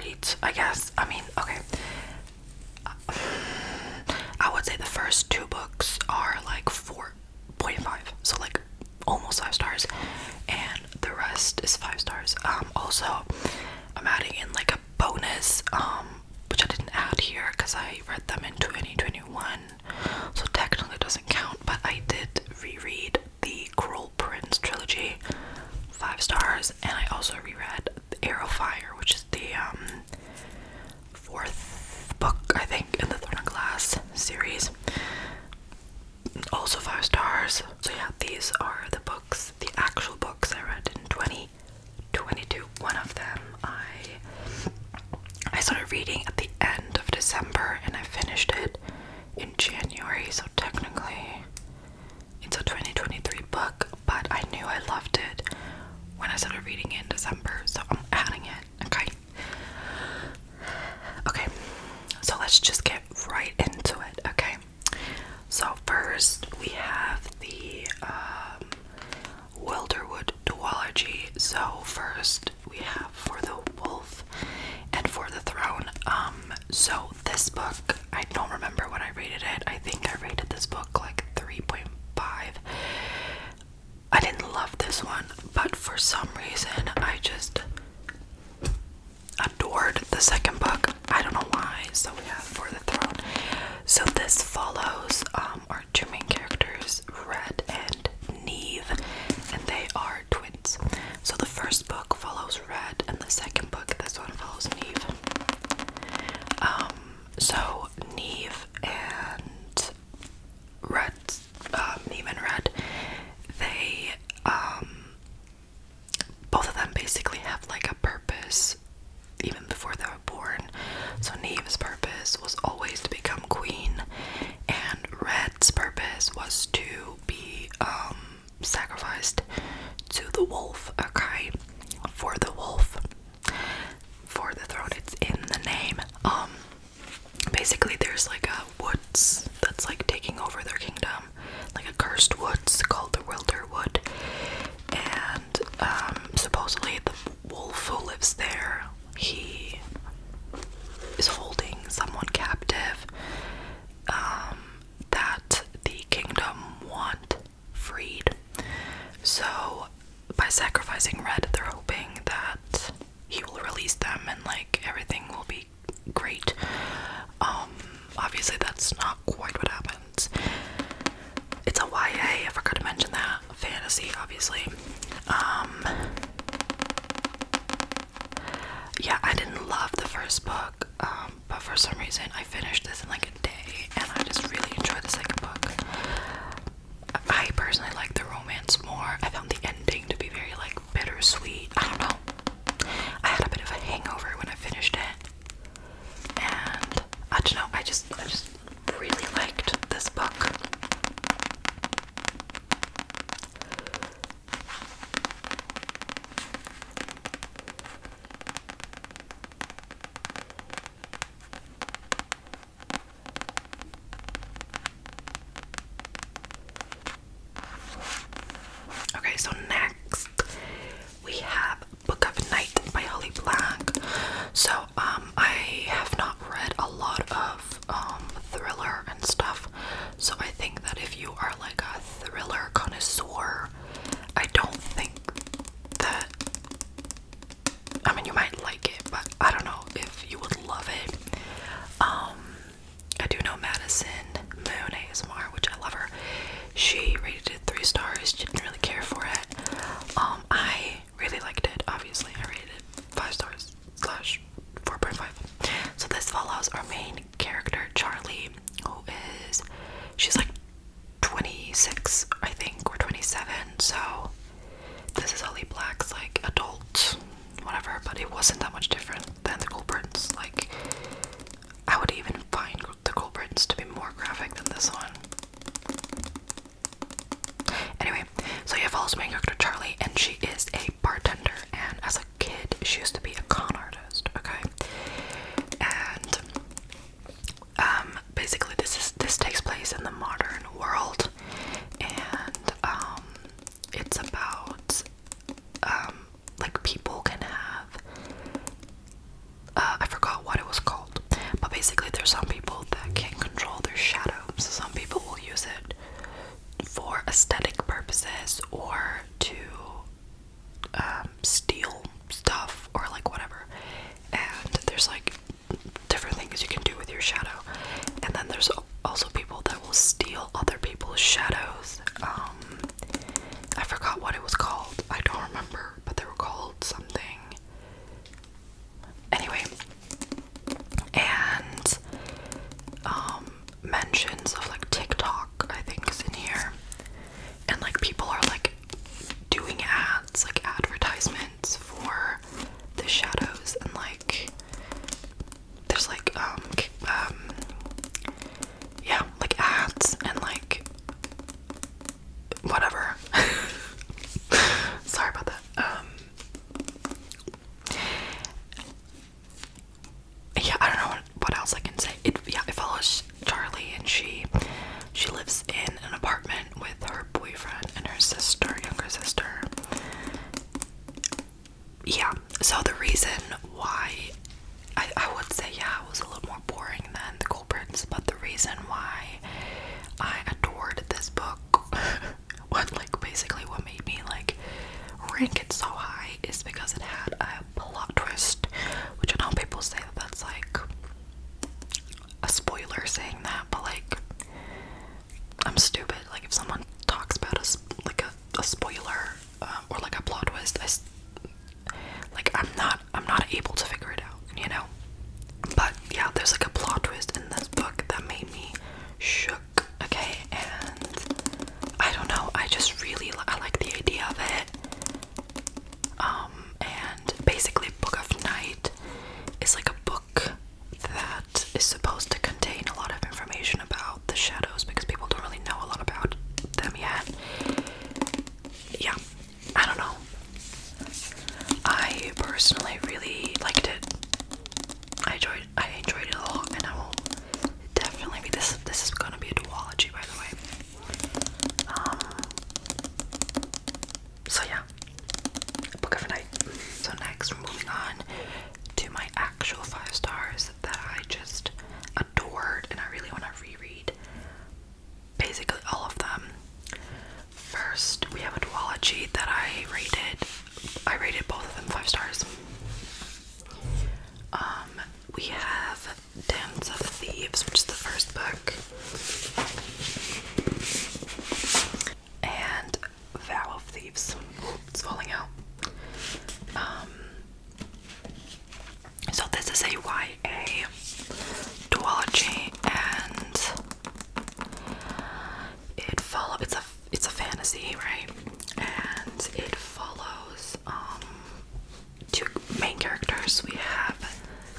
great, I guess. I mean, okay. I would say the first two books are like 4.5, so like almost 5 stars, and the rest is 5 stars. Also, I'm adding in like a bonus, which I didn't add here because I read them in 2021, so technically it doesn't count, but I did reread the Cruel Prince trilogy, 5 stars, and I also reread the Arrow Fire, which is the fourth book, I think, in the Throne of Glass series. Also 5 stars. So yeah, these are the books, the actual books I read in 2022. One of them I started reading at the end of December and I finished it in January, so technically it's a 2023 book, but I knew I loved it when I started reading it in December, so I'm adding it, okay? Okay, so let's just get right into it, okay? So first we have the Wilderwood duology. So first we have For the Wolf and For the Throne. So this book, I don't remember what I rated it. I think I rated this book like 3.5. I didn't love this one, but for some reason I just adored the second book. I don't know why. So we have For the Throne. So this follows our two main characters, Red and Neve, and they are twins. So the first book follows Red, and the second book, this one, follows Neve. So Neve and Red, they both of them basically have like a purpose even before they were born. So Neve's purpose was always to become queen, and Red's purpose was to be sacrificed to the wolf, okay? For the wolf. For the Throne, it's in the name. Basically there's like a woods that's like taking over their kingdom, like a cursed woods called the Wilderwood, and supposedly the wolf who lives there, he is holding someone captive that the kingdom want freed. So by sacrificing Red, they're hoping that he will release them and like everything will be great. Obviously that's not quite what happens. It's a YA, I forgot to mention that. Fantasy, obviously. Yeah, I didn't love the first book, but for some reason I finished this in like a day, and I just really enjoyed the second book. I personally like the romance more. I found the ending to be very like bittersweet. I don't know. I had a bit of a hangover when I finished it, and I don't know. I just really liked this book. Okay, so next we have Book of Night by Holly Black. So I have not read a lot of thriller and stuff, so I think that if you are like a thriller connoisseur, I don't think that, I mean, you might like it, but I don't know if you would love it. I do know Madison Moon ASMR, which I love her. She rated it 3 stars. She didn't really care for it. I really liked it. Obviously, I rated it 5 stars slash 4.5. So this follows our main character, Charlie, who is, she's like 26, I think, or 27. So this is Holly Black's like adult, whatever, but it wasn't that much different than the Cruel Prince. Like, I would even find the Cruel Prince to be more graphic than this one. Anyway, so yeah, follows main character Charlie, and she is a bartender, and as a kid she used to be a con artist, okay? And basically this takes place in the modern world, and it's about like people can have I shadows, and like there's like yeah, like ads and like whatever. Sorry about that. Yeah, I don't know what else I can say. It follows Charlie, and she lives in an apartment with her boyfriend and her sister, younger sister. Yeah, so the reason why I would say, yeah, it was a little more boring than The Culprits, but the reason why I adored this book, basically what made me like rank it so high, is because it had a plot twist, which I know people say that that's like a spoiler saying that, but like I'm stupid. Like if someone talks about a spoiler or like a plot twist, I'm not able to figure it out, you know. But yeah, there's like a plot twist in this book that made me shook. Okay, and I don't know. I just really I like the idea of it. And basically, Book of Night is like a book that is supposed to contain a lot of information about the shadows because people don't really know a lot about them yet. Yeah, I don't know. I personally really liked it. I enjoyed it a lot, and I will definitely be this is gonna be a duology, by the way. So yeah, Book of Night. So next we're moving on to my actual 5 stars that I just adored and I really want to reread. Basically all of them. First, we have a duology that I rated both of them 5 stars. We have Dance of Thieves, which is the first book, and Vow of Thieves. It's falling out. So this is a YA duology, and it's a fantasy, right? And it follows 2 main characters. We have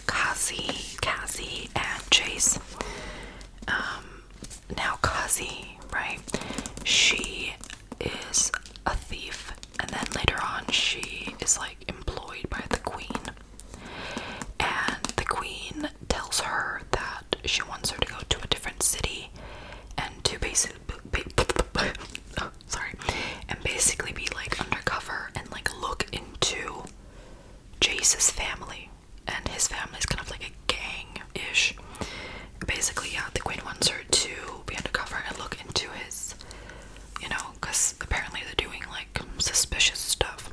Cassie, and Chase. Now Cassie, right? She is a thief, and then later on she is like employed by the queen. And the queen tells her that she wants her to go to a different city and to basically be like undercover and like look into Jace's family. And his family is kind of like a gang-ish. Basically, yeah, the queen wants her to be undercover and look into his, because apparently they're doing like suspicious stuff.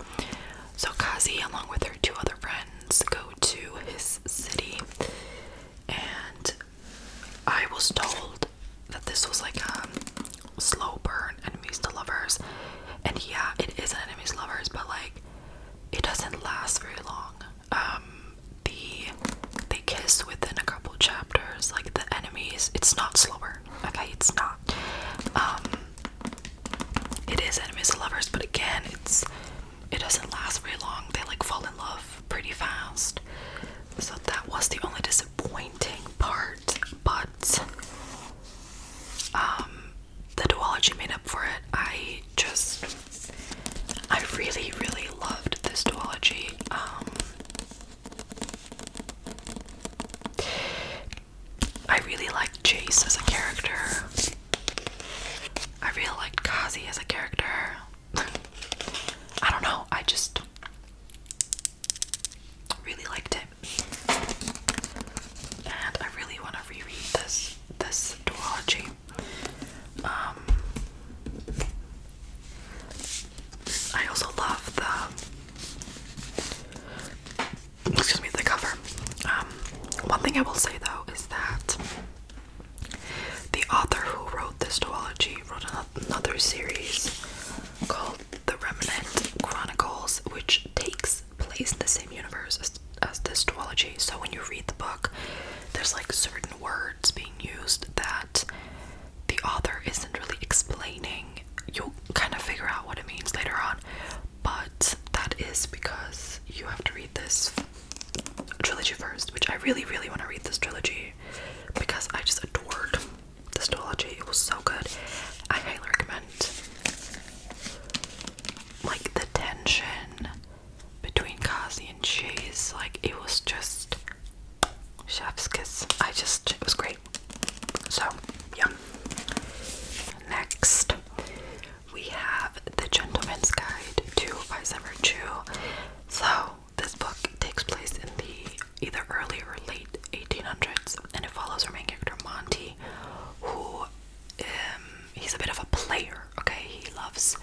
So Kazi, along with her 2 other friends, go to his city, and I was told that this was like a slow burn, enemies to lovers, and yeah, it is an enemies to lovers, but like it doesn't last very long. They kiss within a couple chapters. Like the enemies, it's not slower. Okay, it's not. It is enemies to lovers, but again, it doesn't last very long. They like fall in love pretty fast. So that was the only disappointing part, but the duology made up for it. I really, really loved this duology. I really liked Jace as a character. I really liked Kazi as a character. I don't know, I just really liked it. And I really want to reread this duology. I also love the cover. One thing I will say though is that the author who wrote this duology wrote another series called The Remnant Chronicles, which takes place in the same universe as this duology. So when you read the book, there's like certain words being used that the author isn't really explaining. You'll kind of figure out what it means later on, but that is because you have to read this really, really want to read this trilogy because I just adored this trilogy. It was so good. I highly recommend. Like, the tension between Kazi and Chase, like, it was just chef's kiss. It was great. So, yeah. Next, we have The Gentleman's Guide to Vice and Virtue. So, this book takes place in the either early or late 1800s, and it follows our main character Monty, who he's a bit of a player. Okay, he loves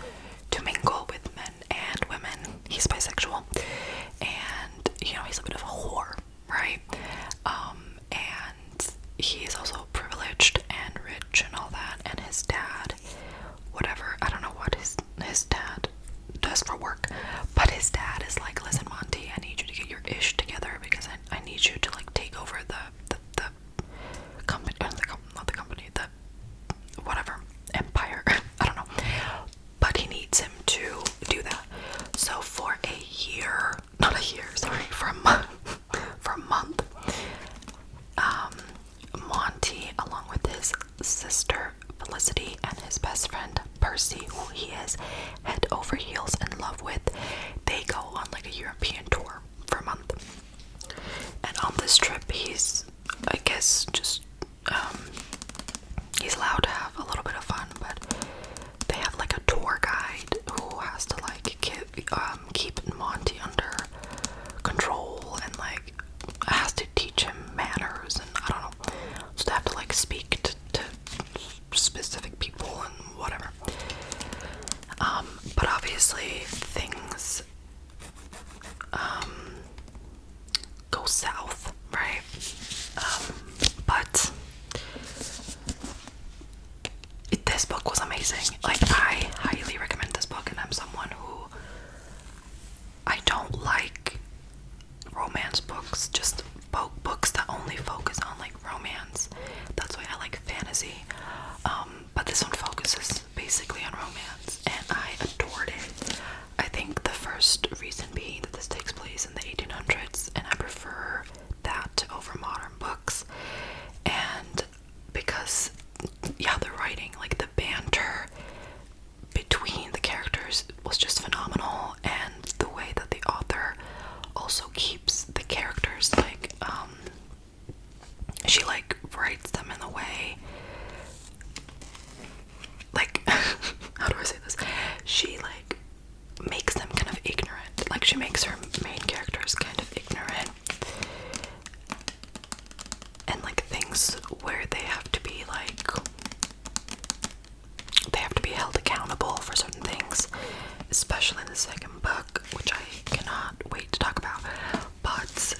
to mingle with men and women. He's bisexual, and he's a bit of a whore, right? And he is also privileged and rich and all that. And his dad, whatever, I don't know what his dad does for work, but his dad is like, listen, Monty, I need you to get your ish together because I need you to like take over the company, not the company, the whatever empire. I don't know, but he needs him to do that. So for a month, Monty, along with his sister Felicity and his best friend Percy, who he is head over heels in love with, they go on like a European tour for a month. And on this trip, he's, I guess, just he's allowed to have a little bit of fun, but they have like a tour guide who has to like keep Monty under control and like has to teach him manners, and I don't know, so they have to like speak to specific people and whatever. But obviously things go south, right? But this book was amazing. Like, I highly recommend this book, and I'm someone who, I don't like romance books, just books that only focus on like romance. That's why I like fantasy. But this one focuses basically on romance, and I adored it. I think the first reason being that this takes place in the 1800s, and I prefer that over modern books. And because, yeah, the writing, like the banter between the characters was just phenomenal, and the way that the author also keeps the characters like she like writes them in a way like how do I say this? She like makes them kind of ignorant. Like, she makes her main characters kind of ignorant, and like things where they have to be held accountable for certain things, especially in the second book, which I cannot wait to talk about. But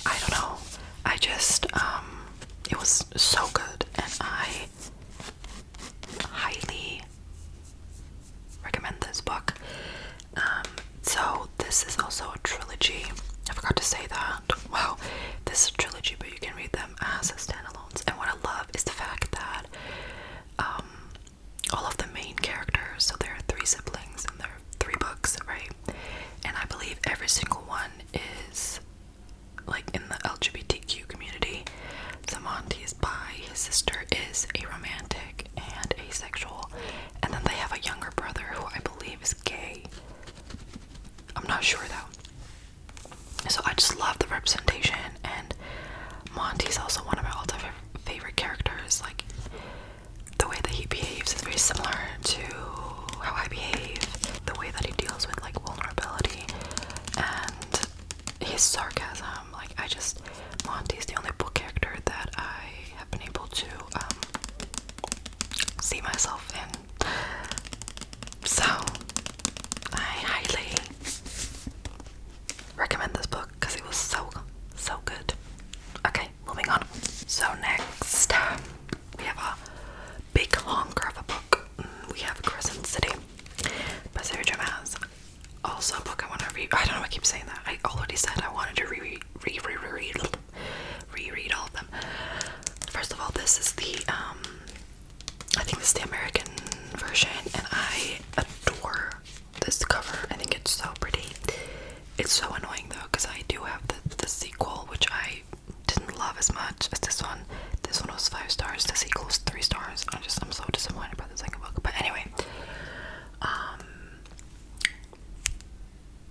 I don't know, I just it was so good, and I highly recommend this book. So this is also a trilogy. I forgot to say that. Wow, this is a trilogy, but you can read them as standalones. And what I love is the fact that all of the main characters, so there are 3 siblings and there are 3 books, right? And I believe every single one is like in the LGBTQ community. So Monty is bi, his sister is aromantic and asexual, and then they have a younger brother who I believe is gay. I'm not sure though. So I just love the representation, and Monty's also one of my all-time favorite characters. Like, the way that he behaves is very similar to how I behave, the way that he deals with like vulnerability and his sarcasm. Like, Monty's the only book character that I have been able to see myself in. So I highly recommend this book because it was so good. Okay, moving on. So next, we have a big honker of a book. We have Crescent City by Sarah J. Maas. Also a book I want to read. I don't know, I keep saying that. I already said I wanted to read though, because I do have the sequel, which I didn't love as much as this one. This one was 5 stars, the sequel was 3 stars. I'm so disappointed by the second book. But anyway,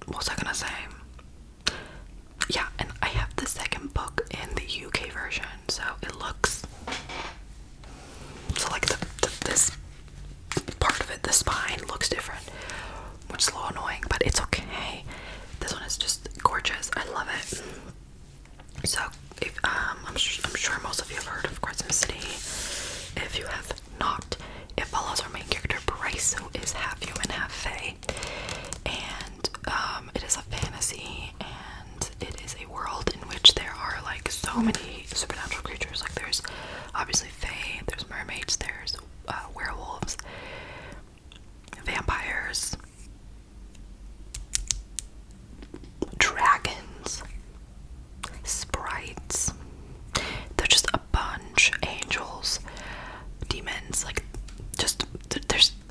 what was I gonna say? Yeah, and I have the second book in the UK version, so it looks so like this part of it, the spine looks different, which is a little annoying, but it's okay. This one is just gorgeous. I love it. So if I'm sure most of you have heard of Crescent City. If you have not, it follows our main character Bryce, who is half human, half fae, and it is a fantasy, and it is a world in which there are like so many supernatural creatures. Like there's obviously fae, there's mermaids, there's werewolves, vampires, dragons, sprites. They're just a bunch. Angels, demons, like there's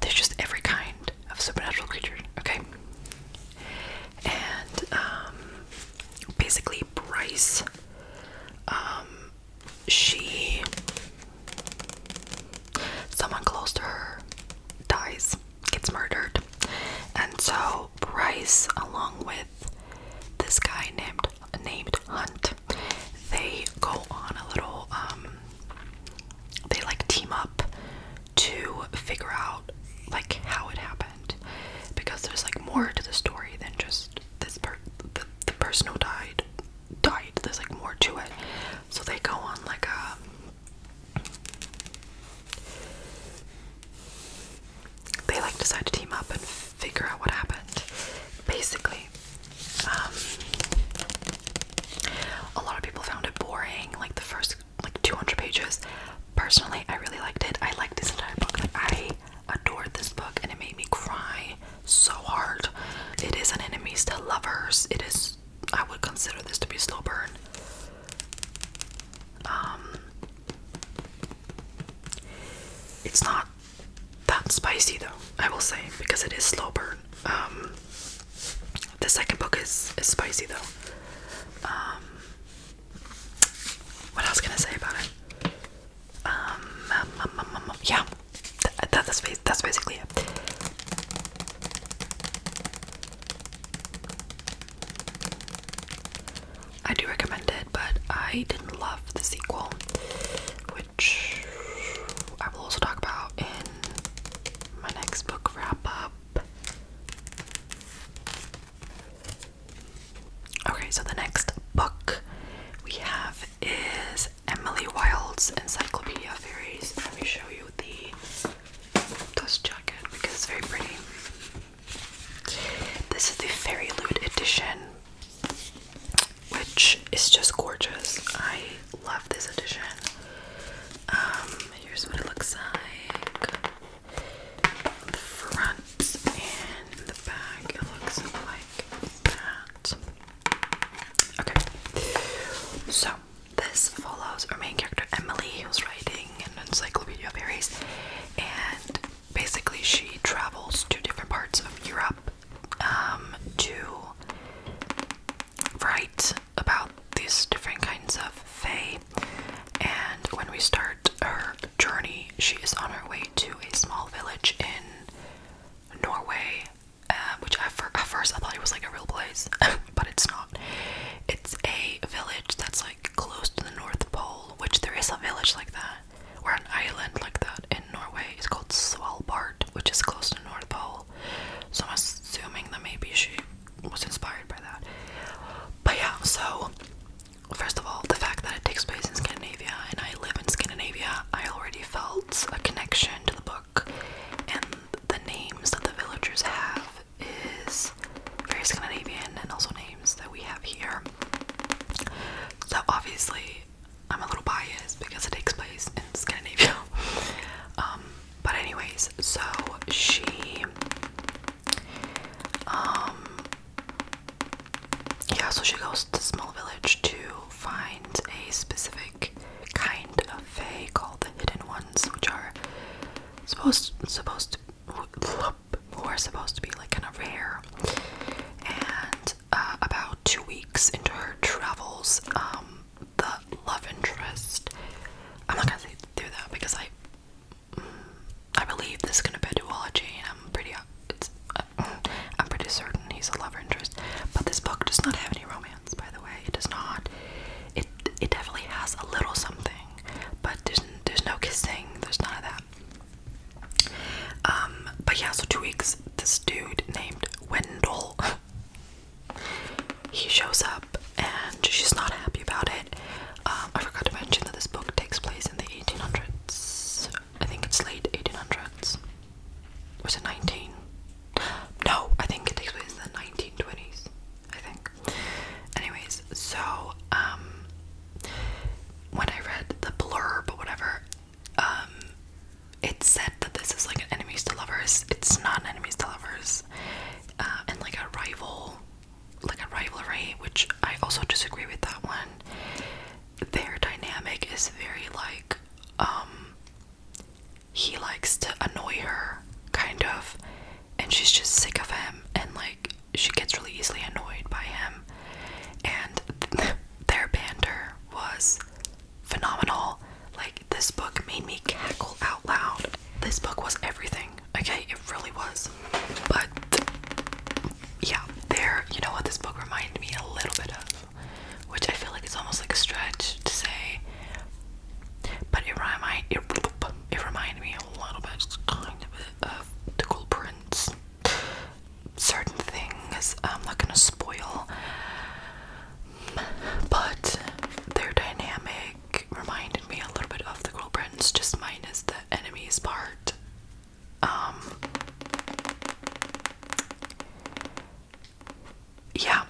just every kind of supernatural creature. Okay, and basically Bryce, she, someone close to her dies, gets murdered, and so Bryce, along with this guy named Hunt, they go on a little they like team up to figure out like how it happened, because there's like more to the story than just the person who died. There's like more to it, so they go on like they like decide to team up and figure out what happened. Basically, a lot of people found it boring, like the first like 200 pages. Personally, I really liked it. I liked this entire book. Like, I adored this book, and it made me cry so hard. It is an enemies to lovers. It is, I would consider this to be a slow burn. It's not that spicy though, I will say, because it is slow burn. The second book is spicy though. What else can I say about it? Yeah, that's basically it. I do recommend it, but I didn't love the sequel, which I will also talk about in my next book wrap up. Okay, so the next book we have is Emily Wilde's Encyclopedia of Faeries. Let me show you the dust jacket because it's very pretty. This is the Fairy Loot edition, which is just gorgeous. I love this edition. Here's what it looks like. The front and the back, it looks like that. Okay, so this follows our main character Emily, who's writing an Encyclopedia of Faeries, and basically she travels to different parts of Europe to write about these different kinds of fae. And when we start her journey, she is on her way to a small village in Norway, which at first I thought it was like a real place, but it's not. It's a village that's like close to the North Pole, which there is a village like that, or an island like that in Norway. It's called Svalbard, which is close to the North Pole. So I'm assuming that maybe she was inspired by that. But yeah, so first of all, the fact that it takes place in Scandinavia and I live in Scandinavia, I already felt a connection to the book, and the names that the villagers have is very Scandinavian, and also names that we have here. So obviously I'm a little biased because it takes place in Scandinavia. But anyways, so she yeah, so she goes to the small village to find a specific kind of fae called the Hidden Ones, which are supposed to be like kind of rare. And about 2 weeks So, when I read the blurb or whatever, it said that this is like an enemies to lovers. It's not an enemies to lovers, and like a rivalry, which I also disagree with that one. Their dynamic is very like, he likes to annoy her, kind of, and she's just sick of him, and like she gets really easily annoyed by him, and their banter was phenomenal. Like, this book made me cackle out loud. This book was everything, okay? It really was. But yeah, you know what this book reminded me a little bit of, which I feel like it's almost like a stretch to say, but it reminded me a little bit, kind of The Cool Prince. Certain things I'm not gonna spoil, but their dynamic reminded me a little bit of The Cool Prince, just minus the enemies part. Yeah,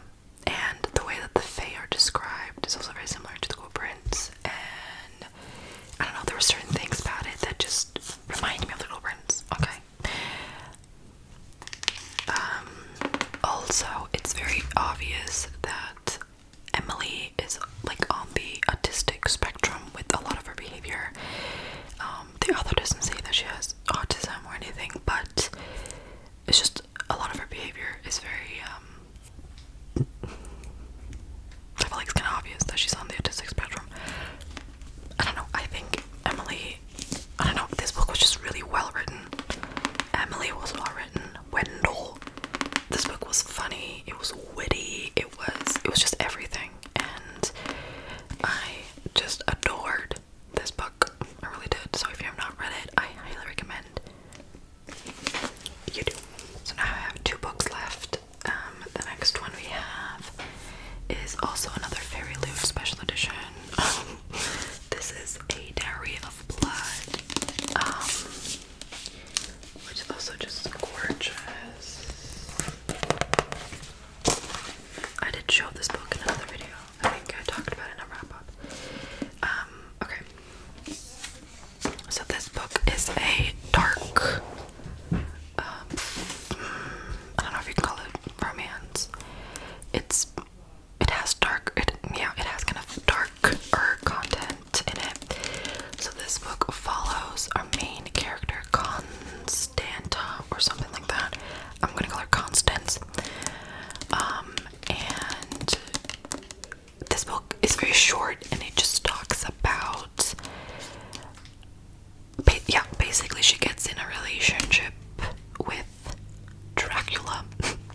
and the way that the Fae are described is also very similar to The Cool Prince, and I don't know, there were certain things about it that just reminded me of The Cool Prince, okay? Also, it's very obvious that Emily is like on the autistic spectrum with a lot of her behavior. The author doesn't say that she has autism or anything, but it's just a lot of her behavior is very, I feel like it's kind of obvious that she's on the autistic spectrum. I don't know, I think Emily, I don't know, this book was just really well written. Emily was well written. Wendell, this book was funny, it was witty, it was just everything, and I just adored this book. I really did. So if you have not read it, I highly recommend you do. So now I have 2 books left. The next one we have is also another Fairy Loot special edition. This is A Dowry of Blood, which is also just gorgeous. I did show this book in another video. I think I talked about it in a wrap-up. Okay. So this book is a dark, I don't know if you can call it romance. It has kind of darker content in it. So this book follows our main character, Constanta, or something like that. I'm gonna call her Constance. And this book is very short, and it just talks about, basically she gets in a relationship with Dracula.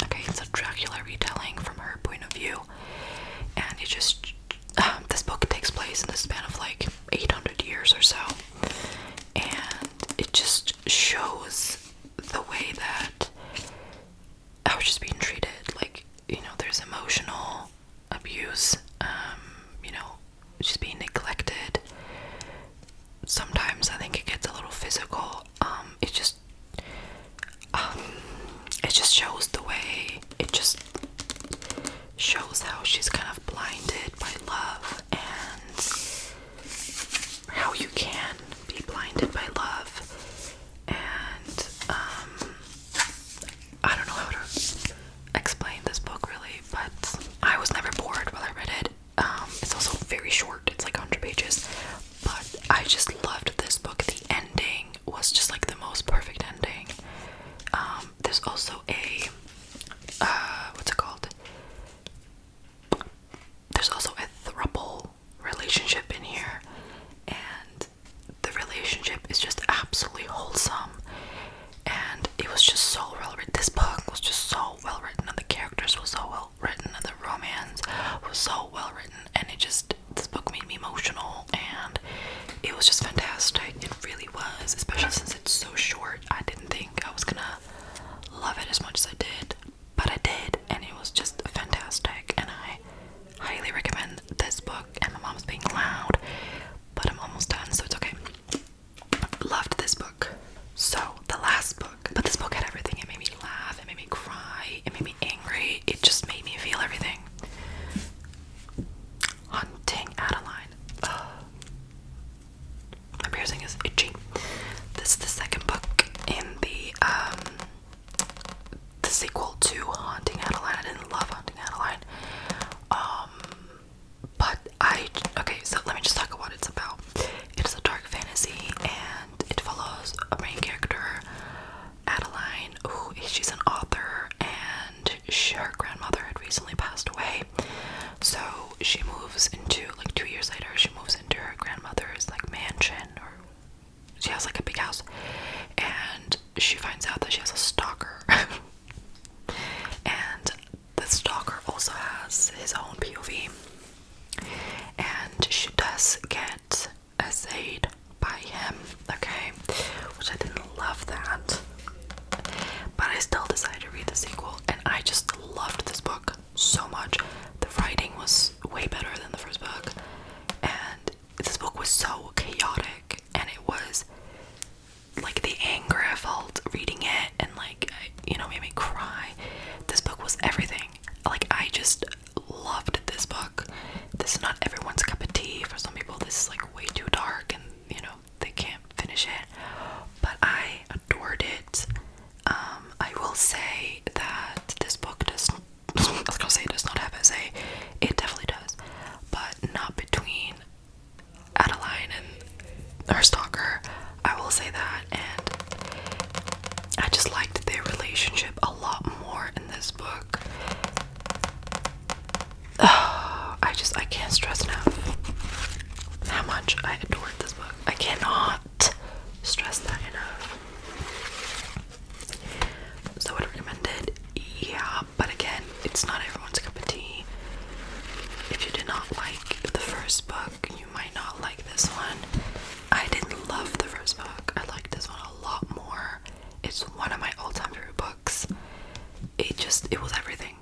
Okay, it's a Dracula retelling from her point of view, and it just, this book takes place in the span of like 800 years or so, and it just shows the way that how she's being treated. Like, you know, there's emotional abuse, you know, she's being neglected. Sometimes I think it gets a little physical. It just shows the way, it just shows how she's kind of blinded by love, and how you can be blinded by love. And I don't know how to explain this book really, but I was never bored while I read it. It's also very short, it's like 100 pages, but I just loved this book. The ending was just like the most perfect ending. There's also a, what's it called? There's also a throuple relationship in here, and the relationship is just absolutely wholesome, and it was just so well written. This book was just so well written, and the characters were so well written, and the romance was so well written, and this book made me emotional, and it was just fantastic. It really was, especially since it's so short. I didn't think I was gonna love it as much as I did, but I did, and it was just fantastic, and I highly recommend this book. And my mom's being loud, but I'm almost done, so it's okay. Loved this book. So the last book, but this book had everything. It made me laugh, it made me cry, it made me angry, it just made me feel everything. she moves into, like 2 years later, she moves into her grandmother's like mansion, or she has like a big house, and she finds out that she has a stalker. And the stalker also has his own POV, and she does get essayed by him, okay, which I didn't love that, but I still decided to read the sequel, and I just loved this book so much. The writing was way better than the first book, and this book was so chaotic, and it was like the anger I felt reading it, and like, you know, made me cry. This book was everything. Like, I just loved this book. This is not everyone's cup of tea. For some people this is like way too dark and, you know, they can't finish it, but I adored it. I will say that this book does, I was gonna say it does not have essay. It definitely does, but not between Adeline and her stalker. I will say that, and I just liked their relationship a lot more in this book. I can't stress enough how much I adored this book. I cannot stress that enough. So would I recommend it? Yeah, but again, it's not everyone's cup of tea. If you did not like the first book, you might not like this one. I didn't love the first book. I liked this one a lot more. It's one of my all-time favorite books. It was everything.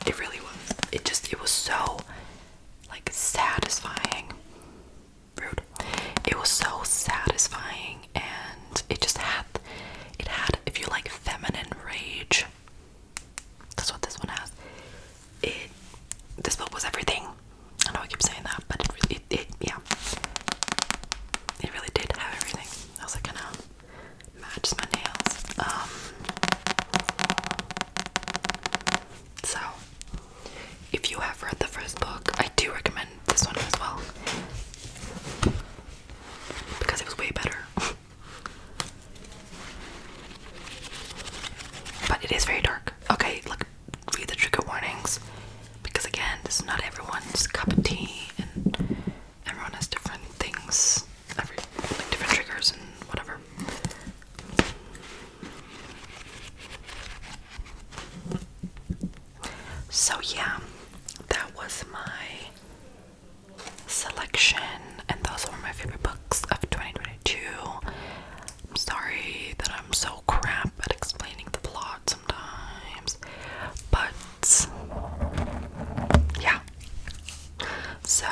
It really was. It was so, like, satisfying. Rude. It was so satisfying, and it had, if you like feminine rage, that's what this one has. This book was everything. I know I keep saying that, but yeah. It really did have everything. I was like, gonna match my nails. So, if you have read the first book, I do recommend this one as well, because it was way better. But it is very dark. Okay, look, read the trigger warnings, because again, this is not everyone's cup of tea, and everyone has different things, like different triggers and whatever. So yeah, that was my selection, and those were my favorite books of 2022. I'm sorry that I'm so crap at explaining the plot sometimes, but yeah. So